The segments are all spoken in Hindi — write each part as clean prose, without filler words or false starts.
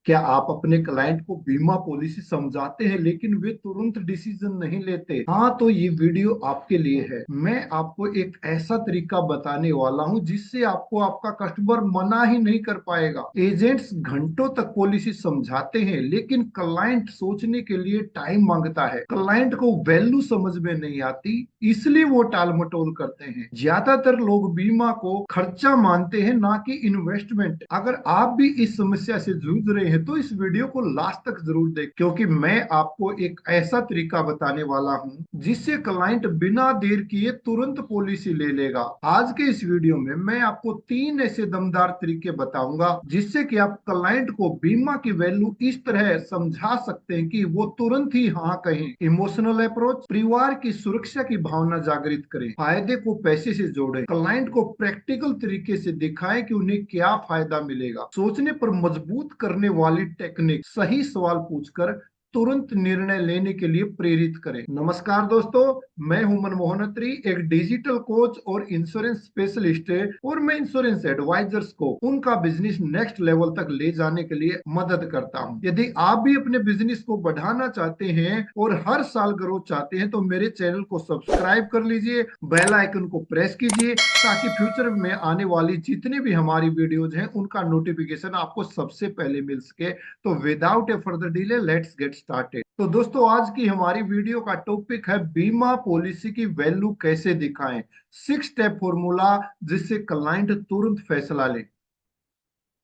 क्या आप अपने क्लाइंट को बीमा पॉलिसी समझाते हैं लेकिन वे तुरंत डिसीजन नहीं लेते? हाँ, तो ये वीडियो आपके लिए है। मैं आपको एक ऐसा तरीका बताने वाला हूँ जिससे आपको आपका कस्टमर मना ही नहीं कर पाएगा। एजेंट्स घंटों तक पॉलिसी समझाते हैं लेकिन क्लाइंट सोचने के लिए टाइम मांगता है। क्लाइंट को वैल्यू समझ में नहीं आती, इसलिए वो टाल मटोल करते हैं। ज्यादातर लोग बीमा को खर्चा मानते हैं, ना कि इन्वेस्टमेंट। अगर आप भी इस समस्या से जूझ रहे हैं तो इस वीडियो को लास्ट तक जरूर देखें, क्योंकि मैं आपको एक ऐसा तरीका बताने वाला हूं जिससे क्लाइंट बिना देर किए तुरंत पॉलिसी ले लेगा। आज के इस वीडियो में मैं आपको 3 ऐसे दमदार तरीके बताऊंगा जिससे कि आप क्लाइंट को बीमा की वैल्यू इस तरह समझा सकते हैं कि वो तुरंत ही हाँ कहें। इमोशनल अप्रोच, परिवार की सुरक्षा की भावना जागृत करें, फायदे को पैसे से जोड़ें, क्लाइंट को प्रैक्टिकल तरीके से दिखाएं कि उन्हें क्या फायदा मिलेगा। सोचने पर मजबूत करने वाली टेक्निक, सही सवाल पूछकर तुरंत निर्णय लेने के लिए प्रेरित करें। नमस्कार दोस्तों, मैं हूं मनमोहन अत्री, एक डिजिटल कोच और इंश्योरेंस स्पेशलिस्ट है, और मैं इंश्योरेंस एडवाइजर्स को उनका बिजनेस नेक्स्ट लेवल तक ले जाने के लिए मदद करता हूं। यदि आप भी अपने बिजनेस को बढ़ाना चाहते हैं और हर साल ग्रोथ चाहते हैं तो मेरे चैनल को सब्सक्राइब कर लीजिए, बेल आइकन को प्रेस कीजिए, ताकि फ्यूचर में आने वाली जितनी भी हमारी वीडियोज हैं उनका नोटिफिकेशन आपको सबसे पहले मिल सके। तो without A further delay let's get started. तो दोस्तों, आज की हमारी वीडियो का टॉपिक है बीमा पॉलिसी की वैल्यू कैसे दिखाएं। 6 स्टेप फॉर्मूला जिससे क्लाइंट तुरंत फैसला ले।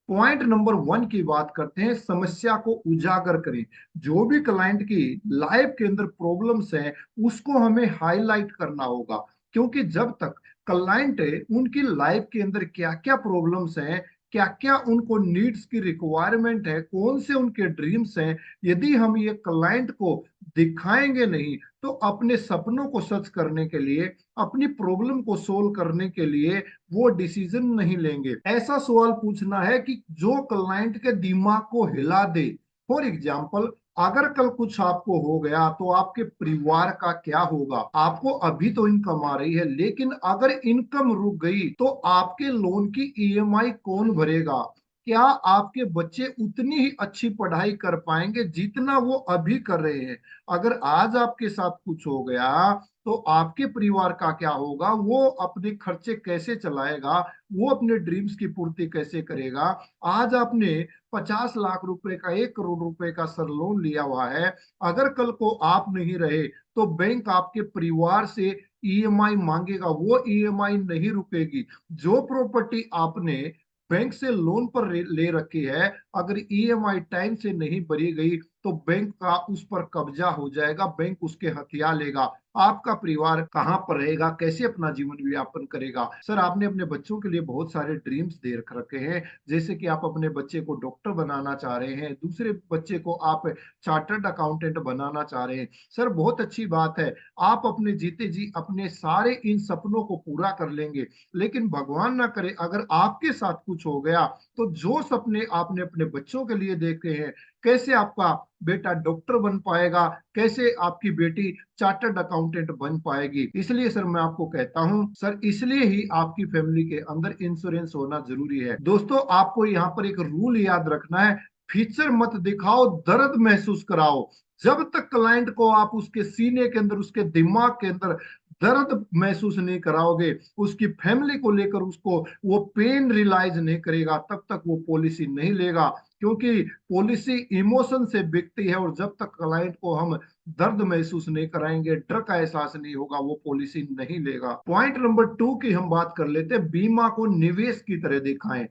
पॉइंट नंबर 1 की बात करते हैं, समस्या को उजागर करें। जो भी क्लाइंट की लाइफ के अंदर प्रॉब्लम्स हैं उसको हमें हाईलाइट करना होगा, क्योंकि जब तक क्लाइंट उनकी लाइफ के अंदर क्या क्या प्रॉब्लम्स हैं, क्या क्या उनको नीड्स की रिक्वायरमेंट है, कौन से उनके ड्रीम्स हैं, यदि हम ये क्लाइंट को दिखाएंगे नहीं तो अपने सपनों को सच करने के लिए, अपनी प्रॉब्लम को सोल्व करने के लिए वो डिसीजन नहीं लेंगे। ऐसा सवाल पूछना है कि जो क्लाइंट के दिमाग को हिला दे। फॉर एग्जाम्पल, अगर कल कुछ आपको हो गया तो आपके परिवार का क्या होगा? आपको अभी तो इनकम आ रही है, लेकिन अगर इनकम रुक गई तो आपके लोन की ईएमआई कौन भरेगा? क्या आपके बच्चे उतनी ही अच्छी पढ़ाई कर पाएंगे जितना वो अभी कर रहे हैं? अगर आज आपके साथ कुछ हो गया तो आपके परिवार का क्या होगा? वो अपने खर्चे कैसे चलाएगा? वो अपने ड्रीम्स की पूर्ति कैसे करेगा? आज आपने 50 लाख रुपए का, 1 करोड़ रुपए का सर लोन लिया हुआ है। अगर कल को आप नहीं रहे तो बैंक आपके परिवार से ईएमआई मांगेगा, वो ईएमआई नहीं रुकेगी। जो प्रॉपर्टी आपने बैंक से लोन पर ले रखी है, अगर ईएमआई टाइम से नहीं भरी गई तो बैंक का उस पर कब्जा हो जाएगा, बैंक उसके हथिया लेगा। आपका परिवार कहाँ पर रहेगा? कैसे अपना जीवन यापन करेगा? सर, आपने अपने बच्चों के लिए बहुत सारे ड्रीम्स दे रखे हैं, जैसे कि आप अपने बच्चे को डॉक्टर बनाना चाह रहे हैं, दूसरे बच्चे को आप चार्टर्ड अकाउंटेंट बनाना चाह रहे हैं। सर, बहुत अच्छी बात है, आप अपने जीते जी अपने सारे इन सपनों को पूरा कर लेंगे। लेकिन भगवान ना करे अगर आपके साथ कुछ हो गया तो जो सपने आपने अपने बच्चों के लिए देखे हैं, कैसे आपका बेटा डॉक्टर बन पाएगा, कैसे आपकी बेटी चार्टर्ड अकाउंटेंट बन पाएगी? इसलिए सर मैं आपको कहता हूं सर, इसलिए ही आपकी फैमिली के अंदर इंश्योरेंस होना जरूरी है। दोस्तों, आपको यहाँ पर एक रूल याद रखना है, फीचर मत दिखाओ, दर्द महसूस कराओ। जब तक क्लाइंट को आप उसके सीने के अंदर, उसके दिमाग के अंदर दर्द महसूस नहीं कराओगे, उसकी फैमिली को लेकर उसको वो पेन रियलाइज नहीं करेगा, तब तक वो पॉलिसी नहीं लेगा। क्योंकि पॉलिसी इमोशन से बिकती है, और जब तक क्लाइंट को हम दर्द महसूस नहीं कराएंगे, डर का एहसास नहीं होगा, वो पॉलिसी नहीं लेगा। पॉइंट नंबर 2 की हम बात कर लेते हैं, बीमा को निवेश की तरह दिखाएं।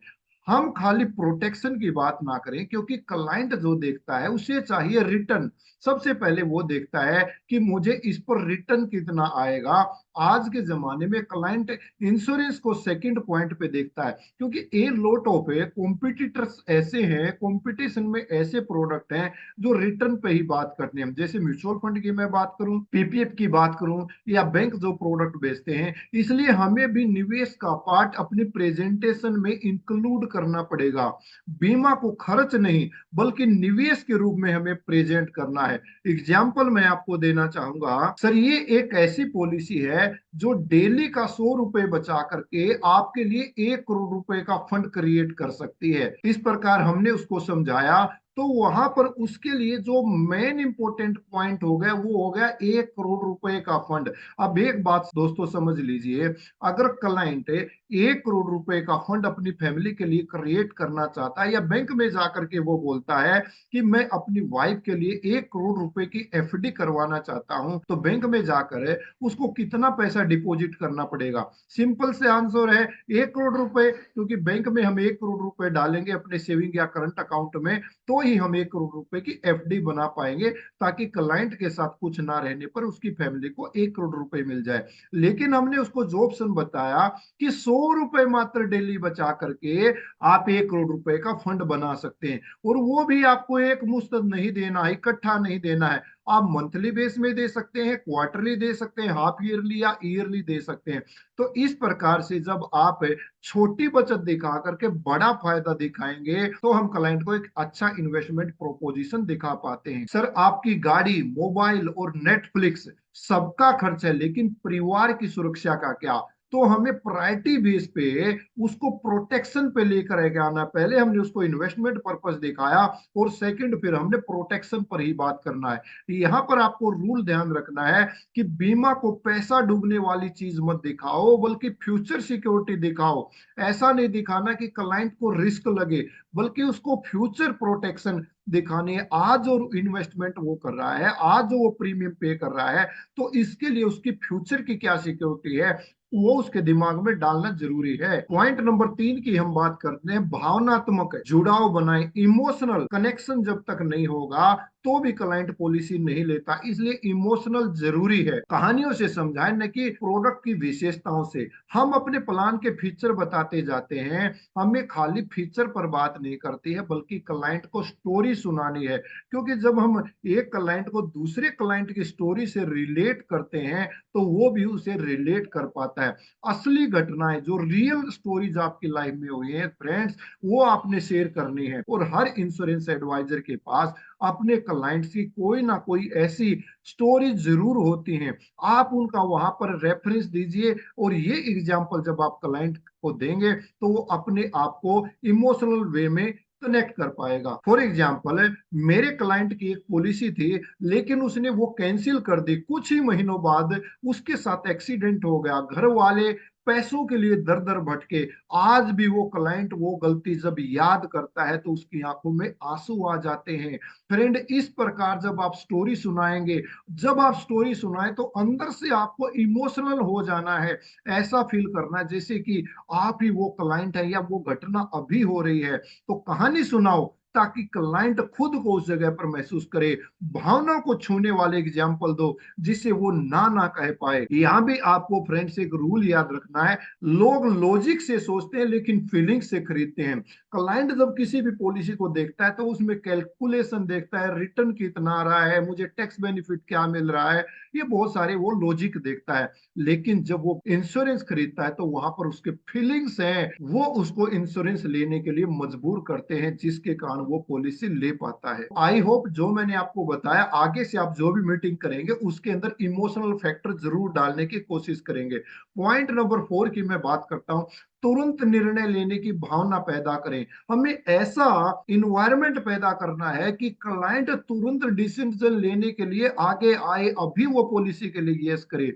हम खाली प्रोटेक्शन की बात ना करें, क्योंकि क्लाइंट जो देखता है उसे चाहिए रिटर्न। सबसे पहले वो देखता है कि मुझे इस पर रिटर्न कितना आएगा। आज के जमाने में क्लाइंट इंश्योरेंस को सेकंड पॉइंट पे देखता है, क्योंकि ए लॉट ऑफ कॉम्पिटिटर्स ऐसे हैं, कंपटीशन में ऐसे प्रोडक्ट हैं जो रिटर्न पे ही बात करते हैं। जैसे म्यूचुअल फंड की मैं बात करूं, पीपीएफ की बात करूं, या बैंक जो प्रोडक्ट बेचते हैं, इसलिए हमें भी निवेश का पार्ट अपनी प्रेजेंटेशन में इंक्लूड करना पड़ेगा। बीमा को खर्च नहीं बल्कि निवेश के रूप में हमें प्रेजेंट करना है। एग्जाम्पल मैं आपको देना चाहूंगा सर, ये एक ऐसी पॉलिसी है जो डेली का 100 रुपए बचा करके आपके लिए 1 करोड़ रुपए का फंड क्रिएट कर सकती है। इस प्रकार हमने उसको समझाया तो वहां पर उसके लिए जो मेन इंपॉर्टेंट पॉइंट हो गया वो हो गया 1 करोड़ रुपए का फंड। अब एक बात दोस्तों समझ लीजिए, अगर क्लाइंट 1 करोड़ रुपए का फंड अपनी फैमिली के लिए क्रिएट करना चाहता है, या बैंक में जाकर के वो बोलता है कि मैं अपनी वाइफ के लिए 1 करोड़ रुपए की एफडी करवाना चाहता हूं, तो बैंक में जाकर उसको कितना पैसा डिपॉजिट करना पड़ेगा? सिंपल से आंसर है 1 करोड़ रुपए, क्योंकि बैंक में हम 1 करोड़ रुपए डालेंगे अपने सेविंग या करंट अकाउंट में, तो ही हम 1 करोड़ रुपए की एफडी बना पाएंगे, ताकि क्लाइंट के साथ कुछ ना रहने पर उसकी फैमिली को 1 करोड़ रुपए मिल जाए। लेकिन हमने उसको जो ऑप्शन बताया कि 100 रुपए मात्र डेली बचा करके आप 1 करोड़ रुपए का फंड बना सकते हैं, और वो भी आपको एक मुश्त नहीं देना है, इकट्ठा नहीं देना है। आप मंथली बेस में दे सकते हैं, क्वार्टरली दे सकते हैं, हाफ ईयरली या ईयरली दे सकते हैं। तो इस प्रकार से जब आप छोटी बचत दिखा करके बड़ा फायदा दिखाएंगे, तो हम क्लाइंट को एक अच्छा इन्वेस्टमेंट प्रोपोजिशन दिखा पाते हैं। सर, आपकी गाड़ी, मोबाइल और नेटफ्लिक्स सबका खर्च है, लेकिन परिवार की सुरक्षा का क्या? तो हमें प्रायोरिटी बेस पे उसको प्रोटेक्शन पे लेकर के आना। पहले हमने उसको इन्वेस्टमेंट पर्पस दिखाया, और सेकंड फिर हमने प्रोटेक्शन पर ही बात करना है। यहाँ पर आपको रूल ध्यान रखना है कि बीमा को पैसा डूबने वाली चीज मत दिखाओ, बल्कि फ्यूचर सिक्योरिटी दिखाओ। ऐसा नहीं दिखाना कि क्लाइंट को रिस्क लगे, बल्कि उसको फ्यूचर प्रोटेक्शन दिखानी है। आज जो इन्वेस्टमेंट वो कर रहा है, आज जो वो प्रीमियम पे कर रहा है, तो इसके लिए उसकी फ्यूचर की क्या सिक्योरिटी है, वो उसके दिमाग में डालना जरूरी है। पॉइंट नंबर 3 की हम बात करते हैं, भावनात्मक जुड़ाव बनाए। इमोशनल कनेक्शन जब तक नहीं होगा तो भी क्लाइंट पॉलिसी नहीं लेता, इसलिए इमोशनल जरूरी है। कहानियों से समझाएं, न कि प्रोडक्ट की विशेषताओं से। हम अपने प्लान के फीचर बताते जाते हैं, हमें खाली फीचर पर बात नहीं करती है, बल्कि क्लाइंट को स्टोरी सुनानी है। क्योंकि जब हम एक क्लाइंट को दूसरे क्लाइंट की स्टोरी से रिलेट करते हैं, तो वो भी उसे रिलेट कर पाता है। असली घटनाएं, जो रियल स्टोरीज आपकी लाइफ में हुई है फ्रेंड्स, वो आपने शेयर करनी है। और हर इंश्योरेंस एडवाइजर के पास अपने क्लाइंट्स की कोई ना कोई ऐसी स्टोरी जरूर होती हैं। आप उनका वहां पर रेफरेंस दीजिए, और ये एग्जाम्पल जब आप क्लाइंट को देंगे, तो वो अपने आप को इमोशनल वे में कनेक्ट कर पाएगा। फॉर एग्जाम्पल, मेरे क्लाइंट की एक पॉलिसी थी, लेकिन उसने वो कैंसिल कर दी। कुछ ही महीनों बाद उसके साथ एक्सीडेंट हो गया, घर वाले पैसों के लिए दर दर भटके। आज भी वो क्लाइंट वो गलती जब याद करता है, तो उसकी आंखों में आंसू आ जाते हैं। फ्रेंड, इस प्रकार जब आप स्टोरी सुनाएंगे, जब आप स्टोरी सुनाए, तो अंदर से आपको इमोशनल हो जाना है। ऐसा फील करना है जैसे कि आप ही वो क्लाइंट है, या वो घटना अभी हो रही है। तो कहानी सुनाओ, ताकि क्लाइंट खुद को उस जगह पर महसूस करे। भावना को छूने वाले एग्जाम्पल दो, जिससे वो ना ना कह पाए। यहाँ भी आपको फ्रेंड्स एक रूल याद रखना है, लोग लॉजिक से सोचते हैं, लेकिन फीलिंग से खरीदते हैं। क्लाइंट जब किसी भी पॉलिसी को देखता है, तो उसमें कैलकुलेशन देखता है, रिटर्न कितना आ रहा है, मुझे टैक्स बेनिफिट क्या मिल रहा है, ये बहुत सारे वो लॉजिक देखता है। लेकिन जब वो इंश्योरेंस खरीदता है, तो वहां पर उसके फीलिंग्स हैं, वो उसको इंश्योरेंस लेने के लिए मजबूर करते हैं, जिसके कारण वो पॉलिसी ले पाता है। आई होप जो मैंने आपको बताया, आगे से आप जो भी मीटिंग करेंगे, उसके अंदर इमोशनल फैक्टर जरूर डालने की कोशिश करेंगे। पॉइंट नंबर 4 की मैं बात करता हूं, तुरंत निर्णय लेने की भावना पैदा करें। हमें ऐसा इन्वायरमेंट पैदा करना है कि क्लाइंट तुरंत डिसीजन लेने के लिए आगे आए, अभी वो पॉलिसी के लिए यस करे।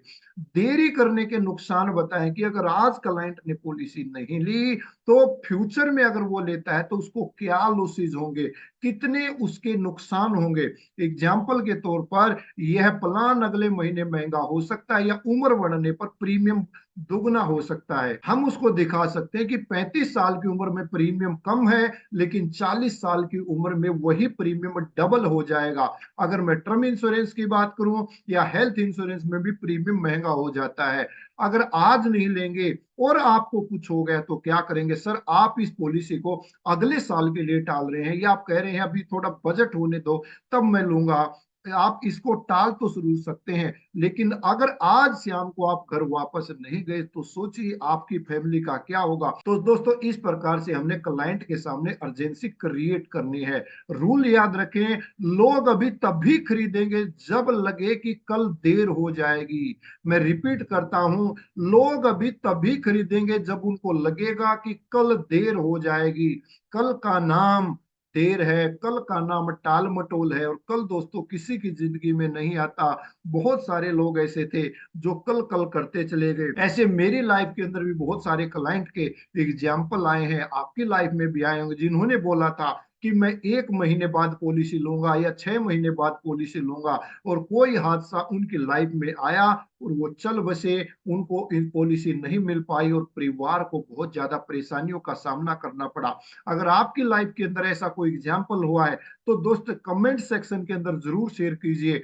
देरी करने के नुकसान बताएं कि अगर आज क्लाइंट ने पॉलिसी नहीं ली, तो फ्यूचर में अगर वो लेता है, तो उसको क्या लॉसेज होंगे, कितने उसके नुकसान होंगे। एग्जाम्पल के तौर पर, यह प्लान अगले महीने महंगा हो सकता है, या उम्र बढ़ने पर प्रीमियम दुगना हो सकता है। हम उसको दिखा सकते हैं कि 35 साल की उम्र में प्रीमियम कम है, लेकिन 40 साल की उम्र में वही प्रीमियम डबल हो जाएगा। अगर मैं टर्म इंश्योरेंस की बात करूं, या हेल्थ इंश्योरेंस में भी प्रीमियम महंगा हो जाता है। अगर आज नहीं लेंगे और आपको कुछ हो गया, तो क्या करेंगे? सर, आप इस पॉलिसी को अगले साल के लिए टाल रहे हैं, या आप कह रहे हैं अभी थोड़ा बजट होने दो, तब मैं लूंगा। आप इसको टाल तो जरूर सकते हैं, लेकिन अगर आज शाम को आप घर वापस नहीं गए, तो सोचिए आपकी फैमिली का क्या होगा। तो दोस्तों, इस प्रकार से हमने क्लाइंट के सामने अर्जेंसी क्रिएट करनी है। रूल याद रखें, लोग अभी तभी खरीदेंगे जब लगे कि कल देर हो जाएगी। मैं रिपीट करता हूं, लोग अभी तभी खरीदेंगे जब उनको लगेगा कि कल देर हो जाएगी। कल का नाम देर है, कल का नाम टाल मटोल है, और कल दोस्तों किसी की जिंदगी में नहीं आता। बहुत सारे लोग ऐसे थे जो कल कल करते चले गए। ऐसे मेरी लाइफ के अंदर भी बहुत सारे क्लाइंट के एग्जाम्पल आए हैं, आपकी लाइफ में भी आए होंगे, जिन्होंने बोला था कि मैं 1 महीने बाद पॉलिसी लूंगा या 6 महीने बाद पॉलिसी लूंगा, और कोई हादसा उनकी लाइफ में आया और वो चल बसे, उनको इन पॉलिसी नहीं मिल पाई और परिवार को बहुत ज्यादा परेशानियों का सामना करना पड़ा। अगर आपकी लाइफ के अंदर ऐसा कोई एग्जाम्पल हुआ है तो दोस्त कमेंट सेक्शन के अंदर जरूर शेयर कीजिए,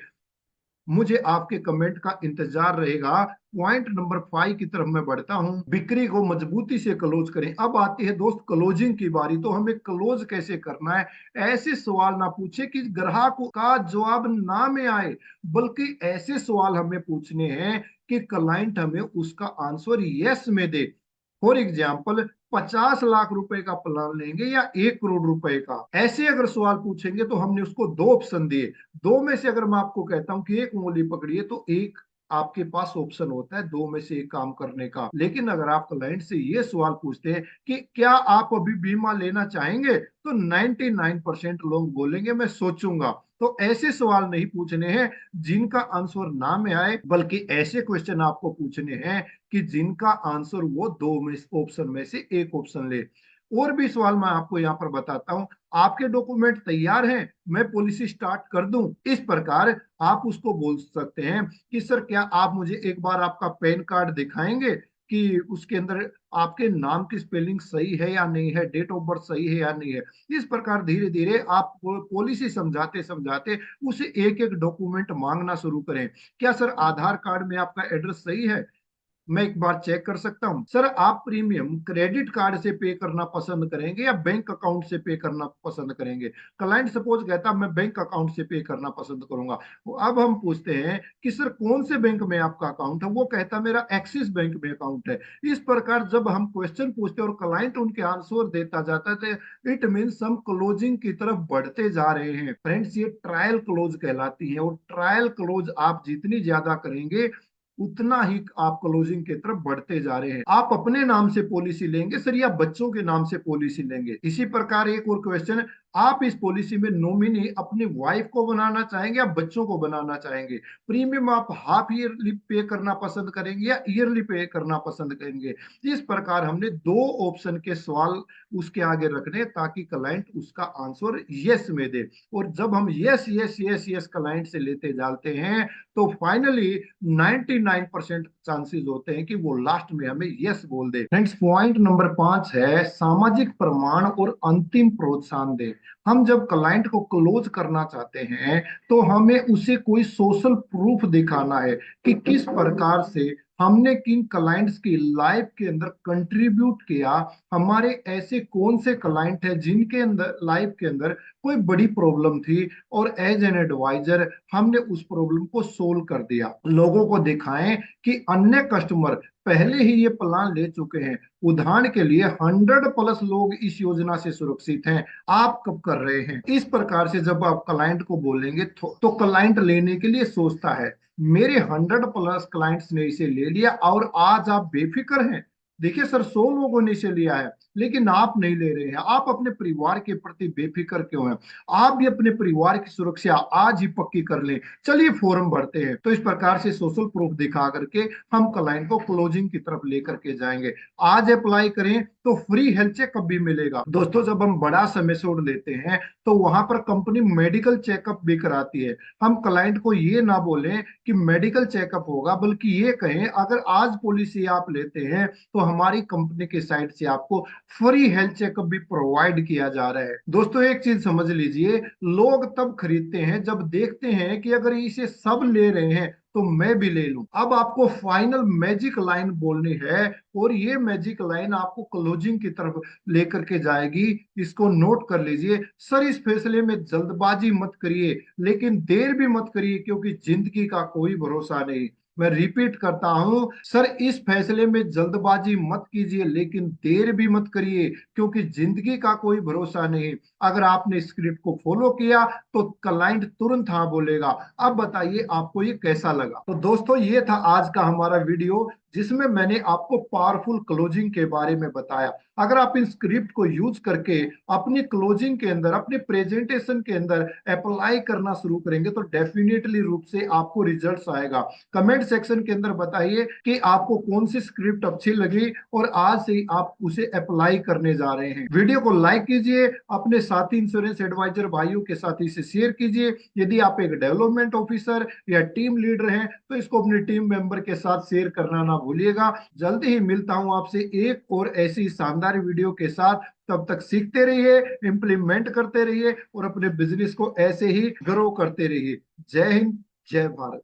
मुझे आपके कमेंट का इंतजार रहेगा। पॉइंट नंबर 5 की तरफ मैं बढ़ता हूं, बिक्री को मजबूती से क्लोज करें। अब आती है दोस्त क्लोजिंग की बारी, तो हमें क्लोज कैसे करना है। ऐसे सवाल ना पूछे कि ग्राहक का जवाब ना में आए, बल्कि ऐसे सवाल हमें पूछने हैं कि क्लाइंट हमें उसका आंसर यस में दे। फॉर एग्जाम्पल, 50 लाख रुपए का प्लान लेंगे या 1 करोड़ रुपए का, ऐसे अगर सवाल पूछेंगे तो हमने उसको दो ऑप्शन दिए। दो में से अगर मैं आपको कहता हूं कि एक उंगली पकड़िए, तो एक आपके पास ऑप्शन होता है दो में से एक काम करने का। लेकिन अगर आप क्लाइंट से ये सवाल पूछते हैं कि क्या आप अभी बीमा लेना चाहेंगे, तो 99% लोग बोलेंगे मैं सोचूंगा। तो ऐसे सवाल नहीं पूछने हैं जिनका आंसर ना में आए, बल्कि ऐसे क्वेश्चन आपको पूछने हैं कि जिनका आंसर वो दो में ऑप्शन में से एक ऑप्शन ले। और भी सवाल मैं आपको यहाँ पर बताता हूं। आपके डॉक्यूमेंट तैयार हैं, मैं पॉलिसी स्टार्ट कर दूं। इस प्रकार आप उसको बोल सकते हैं कि सर क्या आप मुझे एक बार आपका पैन कार्ड दिखाएंगे कि उसके अंदर आपके नाम की स्पेलिंग सही है या नहीं है, डेट ऑफ बर्थ सही है या नहीं है। इस प्रकार धीरे धीरे आप पॉलिसी समझाते समझाते उसे एक एक डॉक्यूमेंट मांगना शुरू करें। क्या सर आधार कार्ड में आपका एड्रेस सही है, मैं एक बार चेक कर सकता हूं। सर आप प्रीमियम क्रेडिट कार्ड से पे करना पसंद करेंगे या बैंक अकाउंट से पे करना पसंद करेंगे। क्लाइंट सपोज कहता मैं बैंक अकाउंट से पे करना पसंद करूंगा। अब हम पूछते हैं कि सर कौन से बैंक में आपका अकाउंट है, वो कहता मेरा एक्सिस बैंक में अकाउंट है। इस प्रकार जब हम क्वेश्चन पूछते हैं और क्लाइंट उनके आंसर देता जाता है, इट मीन्स हम क्लोजिंग की तरफ बढ़ते जा रहे हैं। फ्रेंड्स, ये ट्रायल क्लोज कहलाती है, और ट्रायल क्लोज आप जितनी ज्यादा करेंगे उतना ही आप क्लोजिंग की तरफ बढ़ते जा रहे हैं। आप अपने नाम से पॉलिसी लेंगे सर या बच्चों के नाम से पॉलिसी लेंगे। इसी प्रकार एक और क्वेश्चन, आप इस पॉलिसी में नॉमिनी अपनी वाइफ को बनाना चाहेंगे या बच्चों को बनाना चाहेंगे। प्रीमियम आप हाफ ईयरली पे करना पसंद करेंगे या ईयरली पे करना पसंद करेंगे। इस प्रकार हमने दो ऑप्शन के सवाल उसके आगे रखने ताकि क्लाइंट उसका आंसर यस में दे। और जब हम yes yes yes yes client से लेते जाते हैं तो फाइनली 99% चांसेस होते हैं कि वो लास्ट में हमें यस बोल दे। फ्रेंड्स, पॉइंट नंबर 5 है सामाजिक प्रमाण और अंतिम प्रोत्साहन दे। हम जब क्लाइंट को क्लोज करना चाहते हैं तो हमें उसे कोई सोशल प्रूफ दिखाना है कि किस प्रकार से हमने किन क्लाइंट्स की लाइफ के अंदर कंट्रीब्यूट किया। हमारे ऐसे कौन से क्लाइंट हैं जिनके अंदर लाइफ के अंदर कोई बड़ी प्रॉब्लम थी और एज एन एडवाइजर हमने उस प्रॉब्लम को सोल्व कर दिया। लोगों को दिखाएं कि अन्य कस्टमर पहले ही ये प्लान ले चुके हैं। उदाहरण के लिए 100+ लोग इस योजना से सुरक्षित हैं, आप कब कर रहे हैं। इस प्रकार से जब आप क्लाइंट को बोलेंगे तो क्लाइंट लेने के लिए सोचता है मेरे 100+ क्लाइंट्स ने इसे ले लिया और आज आप बेफिक्र हैं। देखिए सर, 100 लोगों ने इसे लिया है लेकिन आप नहीं ले रहे हैं। आप अपने परिवार के प्रति बेफिक्र क्यों हैं। आप भी अपने परिवार की सुरक्षा आज ही पक्की कर लें। चलिए फॉर्म भरते हैं। तो इस प्रकार से सोशल प्रूफ दिखा करके हम क्लाइंट को क्लोजिंग की तरफ लेकर के जाएंगे। आज अप्लाई करें तो फ्री हेल्थ चेकअप भी मिलेगा। दोस्तों, जब हम बड़ा समय छोड़ लेते हैं तो वहां पर कंपनी मेडिकल चेकअप भी कराती है। हम क्लाइंट को ये ना बोलें कि मेडिकल चेकअप होगा, बल्कि ये कहें अगर आज पॉलिसी आप लेते हैं तो हमारी कंपनी की साइड से आपको फ्री हेल्थ चेकअप भी प्रोवाइड किया जा रहा है। दोस्तों, एक चीज समझ लीजिए, लोग तब खरीदते हैं जब देखते हैं कि अगर इसे सब ले रहे हैं तो मैं भी ले लूं। अब आपको फाइनल मैजिक लाइन बोलनी है, और ये मैजिक लाइन आपको क्लोजिंग की तरफ लेकर के जाएगी। इसको नोट कर लीजिए। सर, इस फैसले में जल्दबाजी मत करिए, लेकिन देर भी मत करिए, क्योंकि जिंदगी का कोई भरोसा नहीं। मैं रिपीट करता हूं, सर इस फैसले में जल्दबाजी मत कीजिए, लेकिन देर भी मत करिए, क्योंकि जिंदगी का कोई भरोसा नहीं। अगर आपने स्क्रिप्ट को फॉलो किया तो क्लाइंट तुरंत हाँ बोलेगा। अब बताइए आपको ये कैसा लगा। तो दोस्तों, ये था आज का हमारा वीडियो, जिसमें मैंने आपको पावरफुल क्लोजिंग के बारे में बताया। अगर आप इन स्क्रिप्ट को यूज करके अपनी क्लोजिंग के अंदर, अपने प्रेजेंटेशन के अंदर अप्लाई करना शुरू करेंगे तो डेफिनेटली रूप से आपको रिजल्ट्स आएगा। कमेंट सेक्शन के अंदर बताइए कि आपको कौन सी स्क्रिप्ट अच्छी लगी और आज से ही आप उसे अप्लाई करने जा रहे हैं। वीडियो को लाइक कीजिए, अपने साथी इंश्योरेंस एडवाइजर भाइयों के साथ इसे शेयर कीजिए। यदि आप एक डेवलपमेंट ऑफिसर या टीम लीडर हैं तो इसको अपने टीम मेंबर के साथ शेयर करना ना भूलिएगा। जल्दी ही मिलता हूं आपसे एक और ऐसी शानदार वीडियो के साथ। तब तक सीखते रहिए, इंप्लीमेंट करते रहिए और अपने बिजनेस को ऐसे ही ग्रो करते रहिए। जय हिंद, जय भारत।